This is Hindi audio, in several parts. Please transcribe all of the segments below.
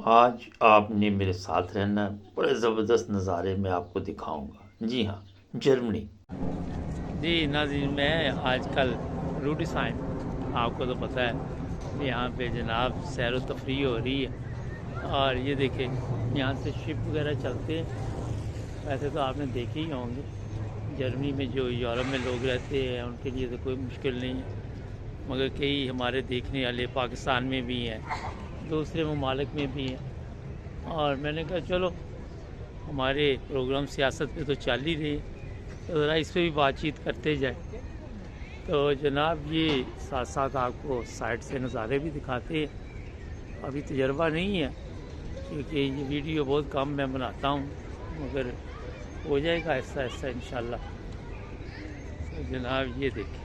आज आपने मेरे साथ रहना, बड़े ज़बरदस्त नज़ारे मैं आपको दिखाऊंगा। जी हाँ, जर्मनी। जी नाज़रीन, मैं आजकल रूडीसाइम, आपको तो पता है यहाँ पे जनाब सैर व तफरी हो रही है। और ये देखें, यहाँ से शिप वगैरह चलते हैं। वैसे तो आपने देखे ही होंगे, जर्मनी में जो यूरोप में लोग रहते हैं उनके लिए तो कोई मुश्किल नहीं है, मगर कई हमारे देखने वाले पाकिस्तान में भी हैं, दूसरे ममालिक में भी हैं। और मैंने कहा चलो, हमारे प्रोग्राम सियासत पे तो चल ही रही है, तो ज़रा इस पर भी बातचीत करते जाए। तो जनाब ये साथ साथ आपको साइड से नज़ारे भी दिखाते हैं। अभी तजर्बा नहीं है क्योंकि ये वीडियो बहुत कम मैं बनाता हूँ, मगर हो जाएगा ऐसा ऐसा इंशाल्लाह। तो जनाब ये देखिए,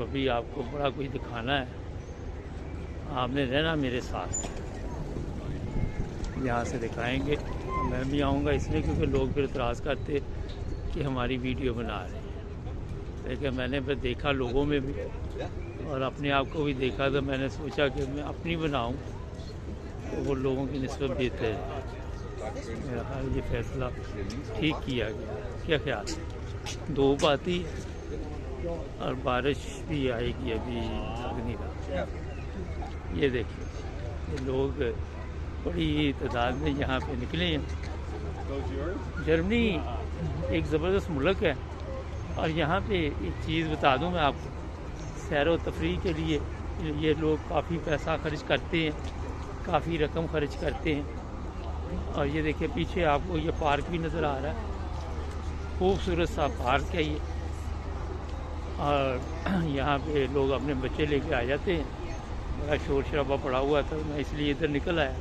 अभी आपको बड़ा कुछ दिखाना है, आपने रहना मेरे साथ। यहाँ से दिखाएंगे, मैं भी आऊँगा इसलिए क्योंकि लोग फिर इतराज़ करते कि हमारी वीडियो बना रहे हैं। लेकिन मैंने फिर देखा लोगों में भी और अपने आप को भी देखा, तो मैंने सोचा कि मैं अपनी बनाऊं तो वो लोगों की निस्बत बेहतर है। मेरा ख्याल ये फैसला ठीक किया गया। क्या ख्याल है? धूप आती है और बारिश भी आएगी, अभी लग नहीं रहा। ये देखिए, ये लोग बड़ी तादाद में यहाँ पे निकले हैं। जर्मनी एक ज़बरदस्त मुल्क है और यहाँ पे एक चीज़ बता दूँ मैं आपको, सैर व तफरी के लिए ये लोग काफ़ी पैसा खर्च करते हैं, काफ़ी रकम खर्च करते हैं। और ये देखिए पीछे आपको ये पार्क भी नज़र आ रहा है, खूबसूरत सा पार्क है ये। और यहाँ पे लोग अपने बच्चे लेके आ जाते हैं, बड़ा शोर शराबा पड़ा हुआ था, मैं इसलिए इधर निकल आया।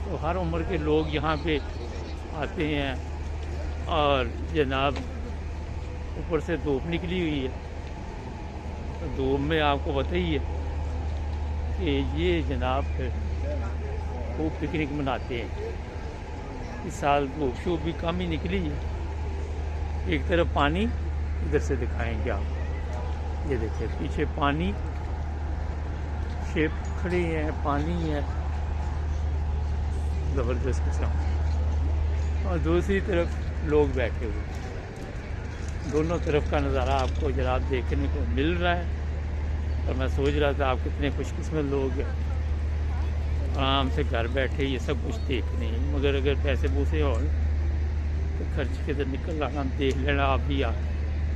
तो हर उम्र के लोग यहाँ पे आते हैं। और जनाब ऊपर से धूप निकली हुई है, तो धूप में आपको पता ही है कि ये जनाब फिर खूब पिकनिक मनाते हैं। इस साल धूप शूप भी कम ही निकली है। एक तरफ पानी, इधर से दिखाएंगे आप, ये देखिए पीछे पानी, शिप खड़ी है, पानी है ज़बरदस्त किस्म, और दूसरी तरफ लोग बैठे हुए। दोनों तरफ का नज़ारा आपको जनाब देखने को मिल रहा है। और मैं सोच रहा था आप कितने खुशकिस्मत लोग हैं, आराम से घर बैठे ये सब कुछ देखने हैं। मगर अगर पैसे पूसे हो तो खर्च के तो निकल आना, देख लेना आप भी, आ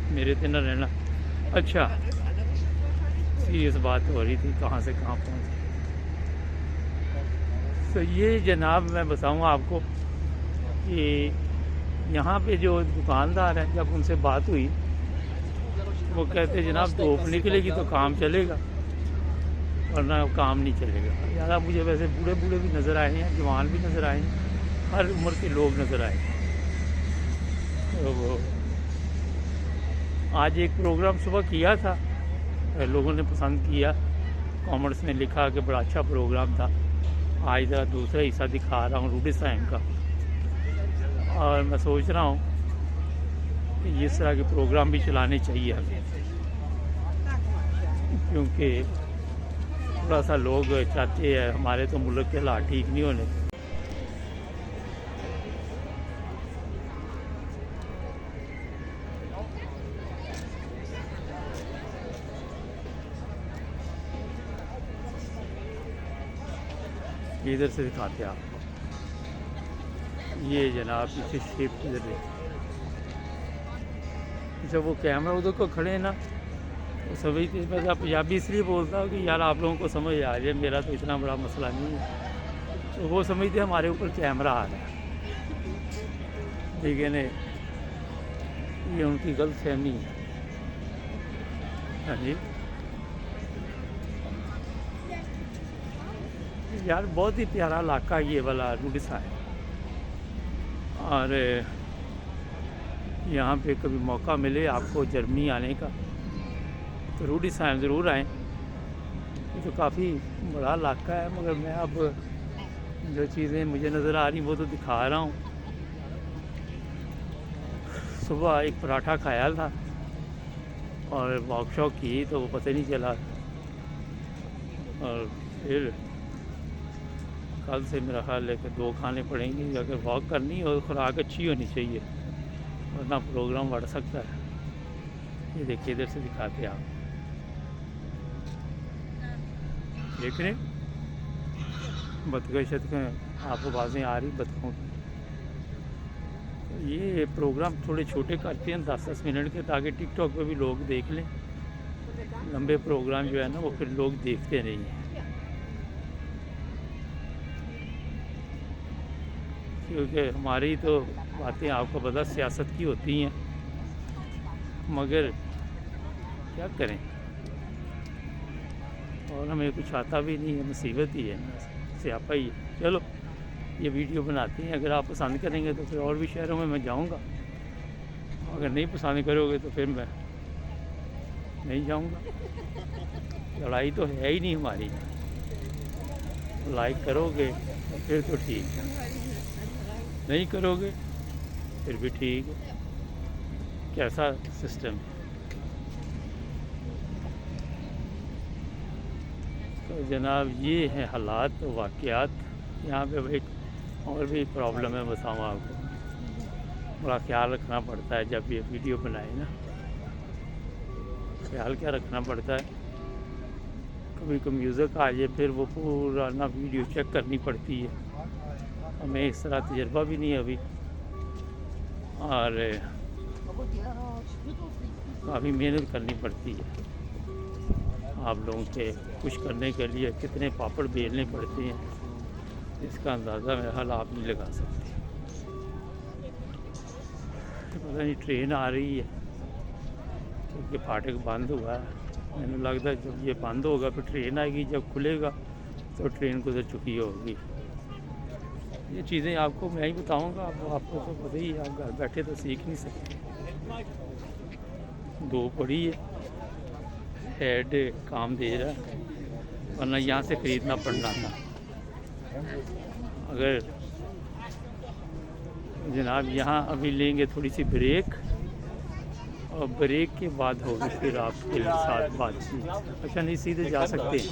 मेरे तो न रहना। अच्छा, सीरियस बात हो रही थी, कहाँ से कहाँ पहुँच। तो ये जनाब मैं बताऊँ आपको कि यहाँ पे जो दुकानदार हैं, जब उनसे बात हुई वो कहते जनाब धूप निकलेगी तो काम चलेगा, वरना काम नहीं चलेगा। ज़्यादा मुझे वैसे बूढ़े बूढ़े भी नज़र आए हैं, जवान भी नज़र आए हैं, हर उम्र के लोग नज़र आए। तो वो आज एक प्रोग्राम सुबह किया था, लोगों ने पसंद किया, कमेंट्स में लिखा कि बड़ा अच्छा प्रोग्राम था। आज ज़रा दूसरा हिस्सा दिखा रहा हूँ रूडीसाइम का, और मैं सोच रहा हूँ कि इस तरह के प्रोग्राम भी चलाने चाहिए हमें, क्योंकि थोड़ा सा लोग चाहते हैं हमारे तो मुल्क के हालात ठीक नहीं होने। इधर से दिखाते हैं आपको, ये जनाब पीछे शिप इधर देखिए। जब वो कैमरा उधर को खड़े हैं ना, तो सभी मैं पंजाबी इसलिए बोलता हूँ कि यार आप लोगों को समझ आ जाए, मेरा तो इतना बड़ा मसला नहीं है। तो वो समझते हमारे ऊपर कैमरा आ रहा है, लेकिन ये उनकी गलत फहमी है। हाँ जी यार, बहुत ही प्यारा इलाका ये वाला रूडीसाइम। और यहाँ पे कभी मौका मिले आपको जर्मनी आने का तो रूडीसाइम ज़रूर आएँ। ये तो काफ़ी बड़ा इलाका है, मगर मैं अब जो चीज़ें मुझे नज़र आ रही वो तो दिखा रहा हूँ। सुबह एक पराठा खाया था और वॉक शॉक की तो वो पता नहीं चला, और फिर कल से मेरा ख्याल है कि 2 खाने पड़ेंगे। अगर वॉक करनी हो खुराक अच्छी होनी चाहिए, वरना प्रोग्राम बढ़ सकता है। ये देखिए इधर से दिखाते हैं आप, देख रहे हैं बतखें शतखें आपको आवाज़ें आ रही बतखों की। ये प्रोग्राम थोड़े छोटे करते हैं 10-10 मिनट के, ताकि टिकटॉक पे भी लोग देख लें। लंबे प्रोग्राम जो है ना वो फिर लोग देखते नहीं हैं, क्योंकि हमारी तो बातें आपको पता सियासत की होती हैं, मगर क्या करें, और हमें कुछ आता भी नहीं है, मुसीबत ही है, स्यापा ही है। चलो ये वीडियो बनाते हैं, अगर आप पसंद करेंगे तो फिर और भी शहरों में मैं जाऊंगा, अगर नहीं पसंद करोगे तो फिर मैं नहीं जाऊंगा। लड़ाई तो है ही नहीं हमारी, लाइक करोगे तो फिर तो ठीक है, नहीं करोगे फिर भी ठीक है। कैसा सिस्टम है। तो जनाब ये हैं हालात वाक़यात यहाँ पे। भाई और भी प्रॉब्लम है, बताऊँ आपको, बड़ा ख्याल रखना पड़ता है जब ये वीडियो बनाए ना। ख्याल क्या रखना पड़ता है, कभी कभी म्यूज़िक आ जाए फिर वो पूरा ना वीडियो चेक करनी पड़ती है। हमें इस तरह तजर्बा भी नहीं है अभी, और काफ़ी मेहनत करनी पड़ती है। आप लोगों के कुछ करने के लिए कितने पापड़ बेलने पड़ते हैं, इसका अंदाज़ा मेरा हाल आप नहीं लगा सकते। पता नहीं ट्रेन आ रही है, क्योंकि फाटक बंद हुआ है। मैंने लगता है जब ये बंद होगा फिर ट्रेन आएगी, जब खुलेगा तो ट्रेन गुजर चुकी होगी। ये चीज़ें आपको मैं ही बताऊंगा, आपको तो पता ही है, आप घर बैठे तो सीख नहीं सकते। 2 पड़ी है, हेड काम दे रहा है, वरना यहाँ से ख़रीदना पड़ना था। अगर जनाब यहाँ अभी लेंगे थोड़ी सी ब्रेक, और ब्रेक के बाद होगी फिर आपके साथ बातचीत। अच्छा नहीं, सीधे जा सकते हैं,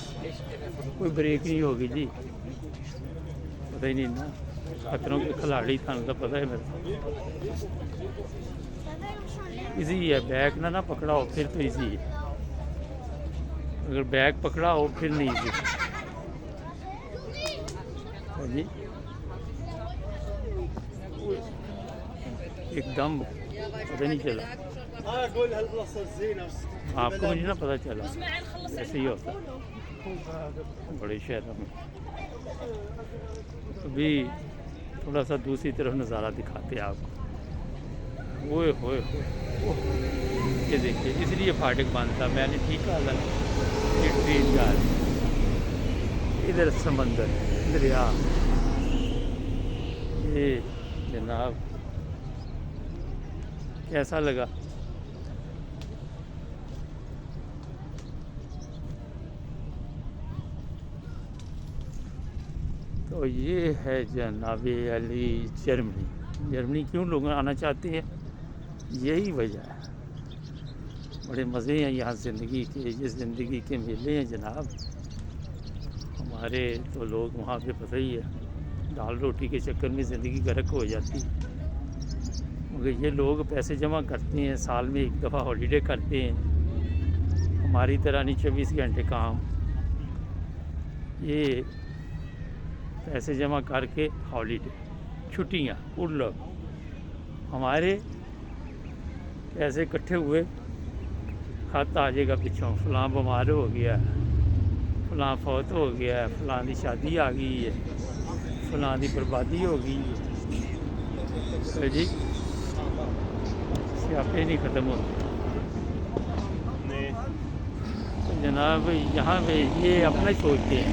कोई ब्रेक नहीं होगी जी, पता ही नहीं ना, खतरों के खिलाड़ी था तो पता है मेरे। इजी है, बैग ना पकड़ा हो फिर तो इजी है, अगर बैग पकड़ा हो फिर नहीं इजी जी। एकदम पता नहीं चला, आपको मुझे ना पता चला, ऐसे ही होता बड़े शहरों में। अभी थोड़ा सा दूसरी तरफ नज़ारा दिखाते हैं आपको। ओए होए ये देखिए, इसलिए फाटक बंद था, मैंने ठीक कहा था, ये ट्रेन जा रही, इधर समंदर दरिया। ये जनाब कैसा लगा? तो ये है जनाब अली जर्मनी। जर्मनी क्यों लोग आना चाहते हैं, यही वजह है। बड़े मज़े हैं यहाँ ज़िंदगी के, ये ज़िंदगी के मेले हैं जनाब। हमारे तो लोग वहाँ पे पता ही है, दाल रोटी के चक्कर में ज़िंदगी गर्क हो जाती है, मगर ये लोग पैसे जमा करते हैं, साल में 1 दफ़ा हॉलीडे करते हैं। हमारी तरह नहीं 24 घंटे काम, ये पैसे जमा करके हॉलीडे, छुट्टियाँ उड़ लो। हमारे पैसे इकट्ठे हुए, खत आ जाएगा पिछों, फलां बीमार हो गया है, फलां फौत हो गया है, फलां की शादी आ गई है, फलां की बर्बादी हो गई है। तो जी स्यापे नहीं ख़त्म होते। तो जनाब यहाँ पे ये अपना ही सोचते हैं,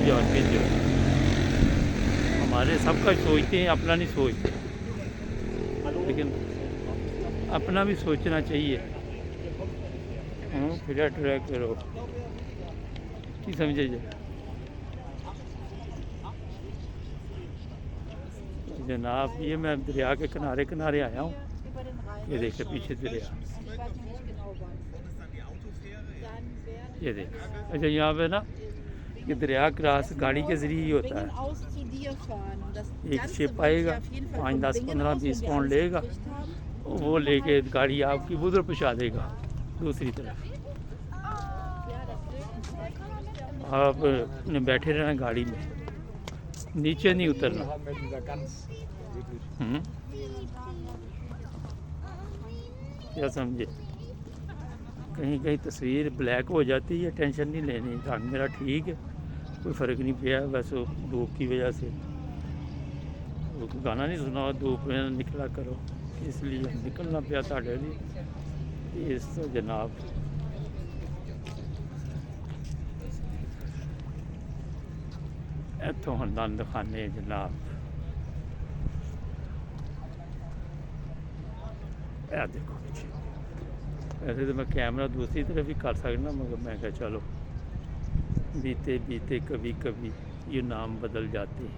यूरोपियन जो हमारे सबका सोचते हैं, अपना नहीं सोचते, लेकिन अपना भी सोचना चाहिए। फिर ट्रैक करो की समझे जाए। जनाब ये मैं दरिया के किनारे किनारे आया हूँ, ये देखिए पीछे दरिया, ये देख। अच्छा यहाँ पे ना ये दरिया क्रॉस गाड़ी के ज़रिए ही होता है। एक शिप आएगा 5, 10, 15, 20 पाउंड लेगा, वो लेके गाड़ी आपकी उधर पहुँचा देगा दूसरी तरफ। आप बैठे रहना गाड़ी में, नीचे नहीं उतरना। क्या समझे? कहीं कहीं तस्वीर ब्लैक हो जाती है, टेंशन नहीं लेनी, रंग मेरा ठीक है, कोई फ़र्क नहीं पिया, बस वो धूप की वजह से। वो गाना नहीं सुना धूप में निकला करो, इसलिए निकलना पिया साढ़े लिए। इस तो जनाब इतों आनंद खाने जनाब, यह देखो पीछे। वैसे तो मैं कैमरा दूसरी तरफ ही कर सकना, मगर मैं क्या चलो बीते बीते कभी कभी ये नाम बदल जाते हैं।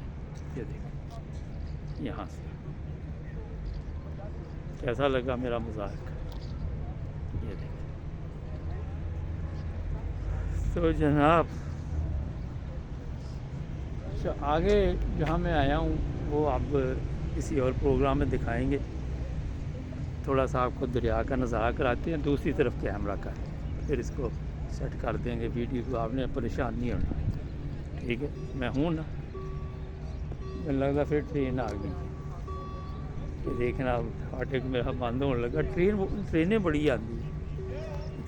ये देखो यहाँ से कैसा लगा मेरा मजाक, ये देखो। तो जनाब आगे जहाँ मैं आया हूँ वो आप किसी और प्रोग्राम में दिखाएंगे। थोड़ा सा आपको दरिया का नज़ारा कराते हैं, दूसरी तरफ कैमरा का, फिर इसको सेट कर देंगे वीडियो को, आपने परेशान नहीं होना, ठीक है? मैं हूँ ना, मुझे लगता फिर ट्रेन आ गई, ये देखना फाटक मेरा बंद होने लगा। ट्रेनें बड़ी आती है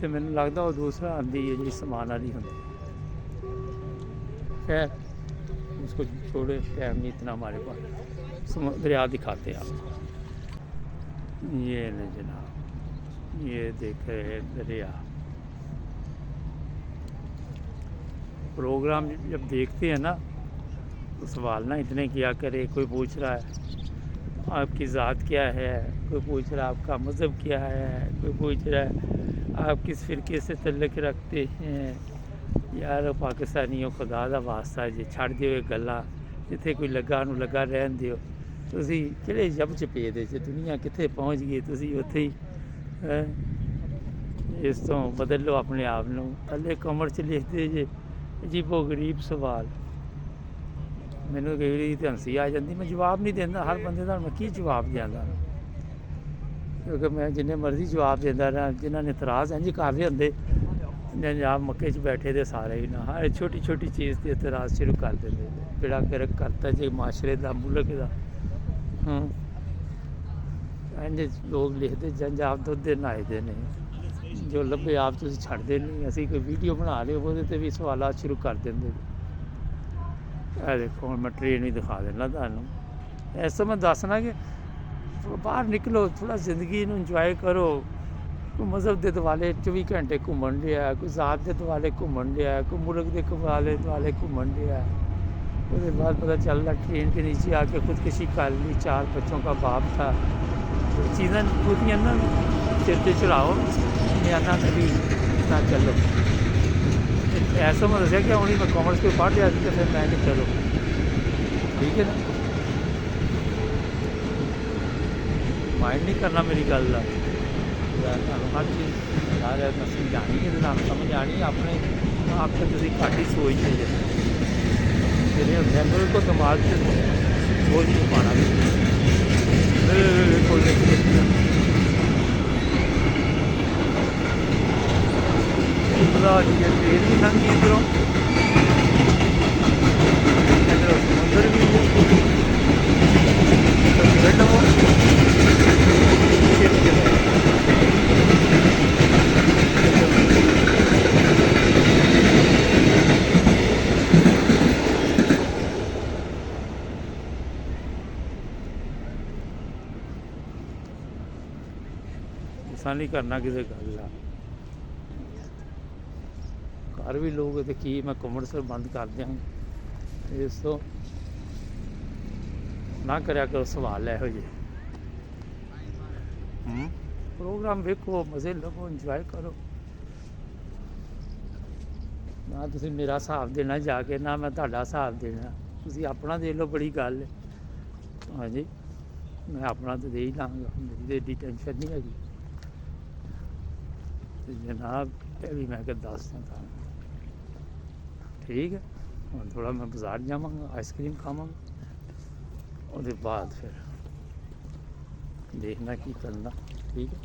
तो मैंने लगता वो दूसरा आती है जी समान वाली होती। खैर उसको छोड़े, टाइम नहीं इतना हमारे पास। दरिया दिखाते हैं आपको, ये न जनाब, ये देख रहे हैं दरिया। प्रोग्राम जब देखते हैं ना तो सवाल ना इतने किया करे। कोई पूछ रहा है आपकी ज़ात क्या है, कोई पूछ रहा है आपका मज़हब क्या है, कोई पूछ रहा है आप किस फ़िरके से तल्लुक़ रखते हैं। यार पाकिस्तानियों खुदा दा वास्ता जी छड़ दिओ गल्लां, जिथे कोई लगा उन्होंने लगा रहन दिओ। तुसी किहड़े जब चपेदे च दुनिया कित्थे पहुँच गई, तुसी उत्थे ही इस तो बदल लो अपने आप नूं। थल्ले कमेंट च लिखदे जे अजीबो गरीब सवाल, मैनूं कई वारी ते हंसी आ जाती, मैं जवाब नहीं देंदा हर बंदे दा। मैं की जवाब देंदा, क्योंकि मैं जिन्ने मर्जी जवाब देंदा रहा, जिन्हां ने इतराज़ इंज कर रहे होंदे जनाब मक्के च बैठे दे सारे ही ना, हर छोटी छोटी चीज़ ते इतराज़ शुरू कर देंदे। बेड़ा गर्क करता जे माशरे दा मुल्क दा। इंज लोग लिखते जंज आप दुध दे नहाए दे ने, जो लभे आप तुसीं छड्डदे नहीं। असीं कोई वीडियो बना रहे हो तो भी सवालात शुरू कर देंगे। देखो हुण मैं ट्रेन भी दिखा देना तुहानूं। इस समय दसना कि बाहर निकलो, थोड़ा जिंदगी नूं इंजॉय करो। कोई मज़हब के दुआले 24 घंटे घूमन दिया, कोई ज़ात के दुआले घूमन दिया, कोई मुल्क के दुआले घूमन दिया। उसके बाद पता चल रहा ट्रेन के नीचे आके खुदकशी कर ली, 4 बच्चों का बाप था। तो चीज़ें पूरी ना सिर पर चढ़ाओ, बयाना कभी ना चलो। ऐसा मैं दसिया कि हूँ मैं कॉमर्स कोई पढ़ लिया तो फिर मैं नहीं चलो, ठीक है ना, माइंड नहीं करना मेरी गल का। हर चीज़ सारे समझानी है, समझ आनी अपने आप से तुम घट ही सोचते जे मेरे होंगे बिल्कुल दिमाग से सोच नहीं पाना बिल्कुल। ट्रेन भी लंघी इधरों, इधरों समुंदर भी गुस्सा नहीं करना किसी गल का। घर भी लोग तो की मैं कॉमर्स बंद कर देंगे। इस तो ना करया करो सवाल यहो जे। प्रोग्राम वेखो, मज़े लवो, इंजॉय करो। ना तुसी मेरा हिसाब देना जाके, ना मैं तुहाडा हिसाब देना, तुसी अपना दे लो, बड़ी गल है। हाँ जी, मैं अपना तो दे ही लाँगा, मेरी एडी टेंशन नहीं हैगी। जनाब ये भी मैं दस दूँ, ठीक है। ਹੁਣ ਥੋੜਾ ਮੈਂ ਬਾਜ਼ਾਰ ਜਾਵਾਂਗਾ, ਆਈਸਕ੍ਰੀਮ ਖਾਵਾਂਗਾ, ਉਹਦੇ ਬਾਅਦ ਫਿਰ ਦੇਖਣਾ ਕੀ ਕਰਨਾ। ਠੀਕ ਹੈ,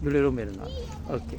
ਜੁੜੇ ਰਹੋ ਮੇਰੇ ਨਾਲ। ਓਕੇ।